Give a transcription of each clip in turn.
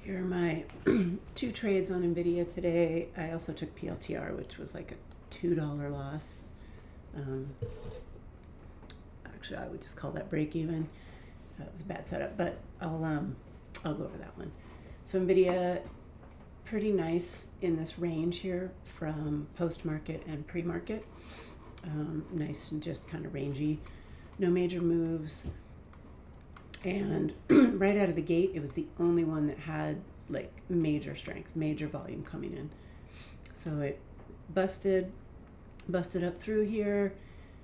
Here are my two trades on NVIDIA today. I also took PLTR, which was like a $2 loss. Actually, I would just call that break even. That was a bad setup, but I'll go over that one. So NVIDIA, pretty nice in this range here from post-market and pre-market. Nice and just kind of rangy. No major moves. And right out of the gate, it was the only one that had like major strength, major volume coming in. So it busted up through here,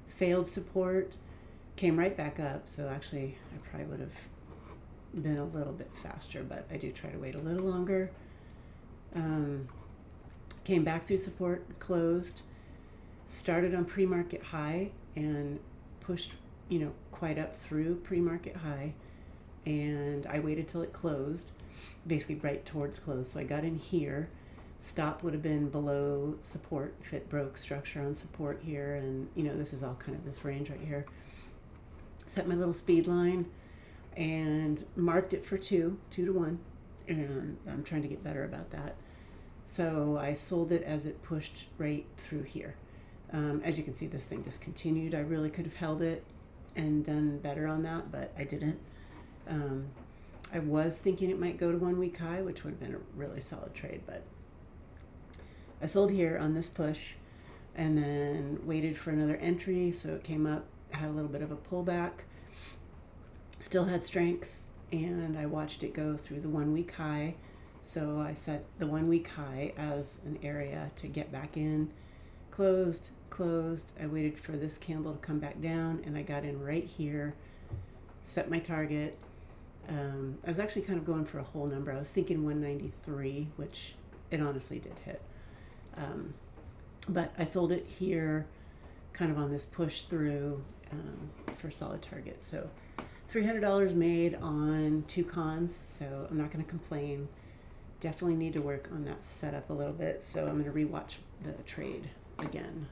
failed support, came right back up. So actually, I probably would have been a little bit faster, but I do try to wait a little longer. Came back through support, closed, started on pre-market high and pushed, quite up through pre-market high. And I waited till it closed, basically right towards close. So I got in here. Stop would have been below support if it broke structure on support here. And, this is all kind of this range right here. Set my little speed line and marked it for 2 to 1. And I'm trying to get better about that. So I sold it as it pushed right through here. As you can see, this thing just continued. I really could have held it and done better on that, but I didn't. I was thinking it might go to 1 week high, which would have been a really solid trade, but I sold here on this push and then waited for another entry. So it came up, had a little bit of a pullback, still had strength, and I watched it go through the 1 week high. So I set the 1 week high as an area to get back in. Closed. I waited for this candle to come back down, and I got in right here, set my target. I was actually kind of going for a whole number. I was thinking 193, which it honestly did hit. But I sold it here, kind of on this push through for solid target. So $300 made on 2 cons, so I'm not going to complain. Definitely need to work on that setup a little bit, so I'm going to rewatch the trade again.